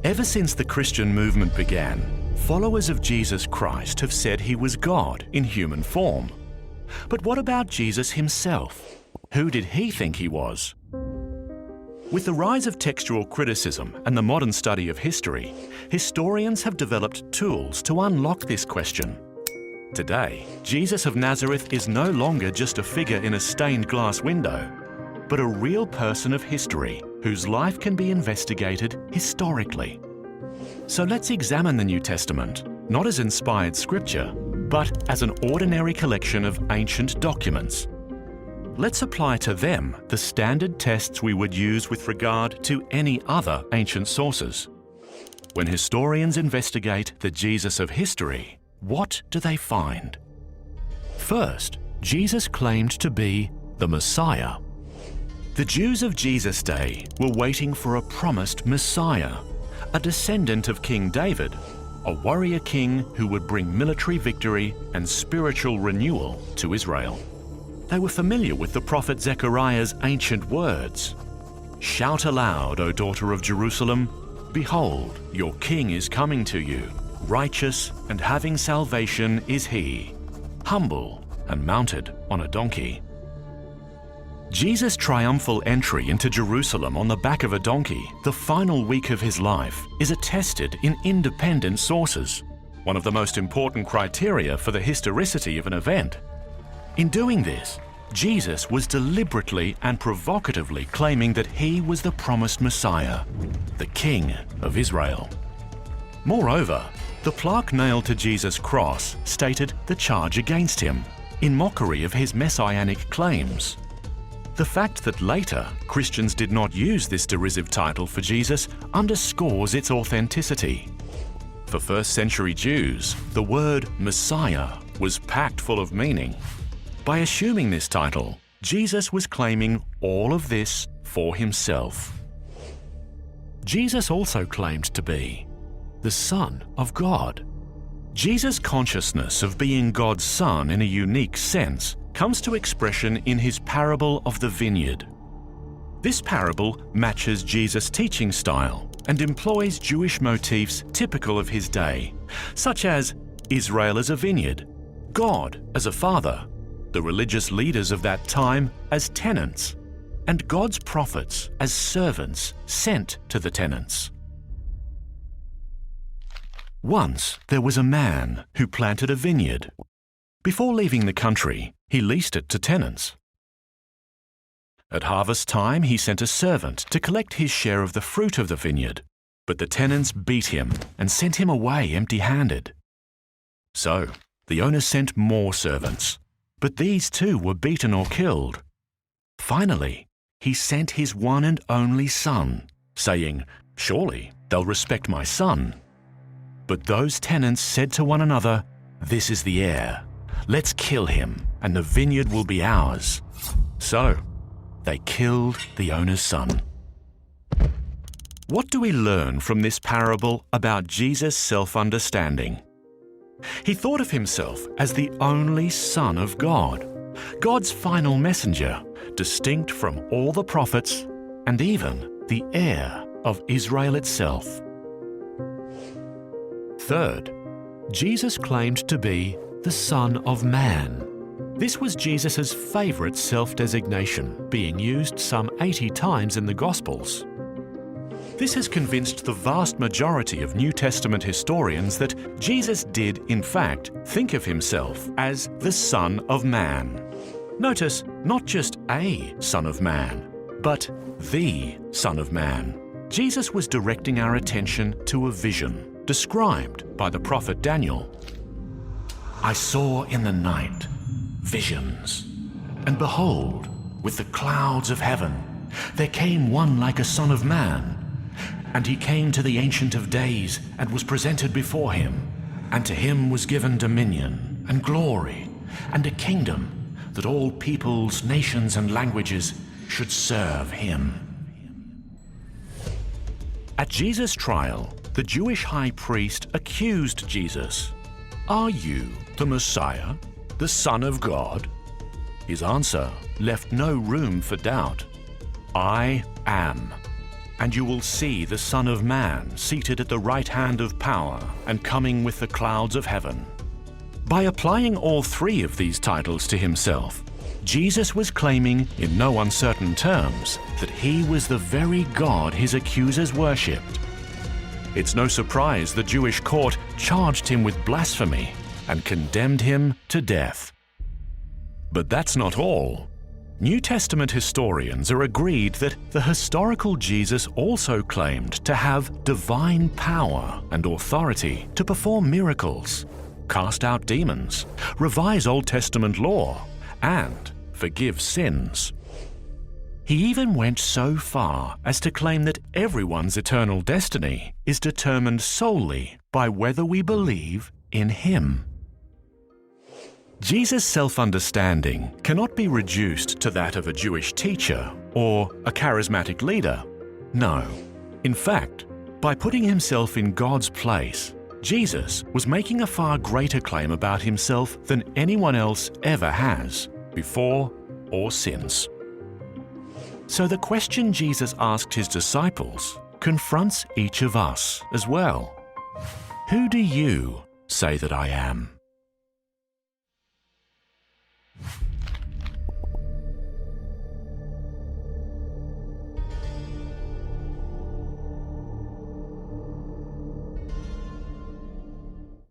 Ever since the Christian movement began, followers of Jesus Christ have said he was God in human form. But what about Jesus himself? Who did he think he was? With the rise of textual criticism and the modern study of history, historians have developed tools to unlock this question. Today, Jesus of Nazareth is no longer just a figure in a stained glass window, but a real person of history whose life can be investigated historically. So let's examine the New Testament, not as inspired scripture, but as an ordinary collection of ancient documents. Let's apply to them the standard tests we would use with regard to any other ancient sources. When historians investigate the Jesus of history, what do they find? First, Jesus claimed to be the Messiah. The Jews of Jesus' day were waiting for a promised Messiah, a descendant of King David, a warrior king who would bring military victory and spiritual renewal to Israel. They were familiar with the prophet Zechariah's ancient words. "Shout aloud, O daughter of Jerusalem, behold, your king is coming to you. Righteous and having salvation is he, humble and mounted on a donkey." Jesus' triumphal entry into Jerusalem on the back of a donkey, the final week of his life, is attested in independent sources, one of the most important criteria for the historicity of an event. In doing this, Jesus was deliberately and provocatively claiming that he was the promised Messiah, the King of Israel. Moreover, the plaque nailed to Jesus' cross stated the charge against him, in mockery of his messianic claims. The fact that later Christians did not use this derisive title for Jesus underscores its authenticity. For first-century Jews, the word Messiah was packed full of meaning. By assuming this title, Jesus was claiming all of this for himself. Jesus also claimed to be the Son of God. Jesus' consciousness of being God's Son in a unique sense comes to expression in his parable of the vineyard. This parable matches Jesus' teaching style and employs Jewish motifs typical of his day, such as Israel as a vineyard, God as a father, the religious leaders of that time as tenants, and God's prophets as servants sent to the tenants. Once there was a man who planted a vineyard. Before leaving the country, he leased it to tenants. At harvest time, he sent a servant to collect his share of the fruit of the vineyard, but the tenants beat him and sent him away empty-handed. So, the owner sent more servants, but these too were beaten or killed. Finally, he sent his one and only son, saying, "Surely they'll respect my son." But those tenants said to one another, "This is the heir. Let's kill him, and the vineyard will be ours." So, they killed the owner's son. What do we learn from this parable about Jesus' self-understanding? He thought of himself as the only Son of God, God's final messenger, distinct from all the prophets and even the heir of Israel itself. Third, Jesus claimed to be the Son of Man. This was Jesus' favorite self-designation, being used some 80 times in the Gospels. This has convinced the vast majority of New Testament historians that Jesus did, in fact, think of himself as the Son of Man. Notice, not just a Son of Man, but the Son of Man. Jesus was directing our attention to a vision described by the prophet Daniel. "I saw in the night visions, and behold, with the clouds of heaven, there came one like a son of man. And he came to the Ancient of Days and was presented before him. And to him was given dominion and glory and a kingdom that all peoples, nations, and languages should serve him." At Jesus' trial, the Jewish high priest accused Jesus. "Are you the Messiah, the Son of God?" His answer left no room for doubt. "I am." and you will see the Son of Man seated at the right hand of power and coming with the clouds of heaven." By applying all three of these titles to himself, Jesus was claiming in no uncertain terms that he was the very God his accusers worshipped. It's no surprise the Jewish court charged him with blasphemy and condemned him to death. But that's not all. New Testament historians are agreed that the historical Jesus also claimed to have divine power and authority to perform miracles, cast out demons, revise Old Testament law, and forgive sins. He even went so far as to claim that everyone's eternal destiny is determined solely by whether we believe in him. Jesus' self-understanding cannot be reduced to that of a Jewish teacher or a charismatic leader. No. In fact, by putting himself in God's place, Jesus was making a far greater claim about himself than anyone else ever has, before or since. So the question Jesus asked his disciples confronts each of us as well. Who do you say that I am?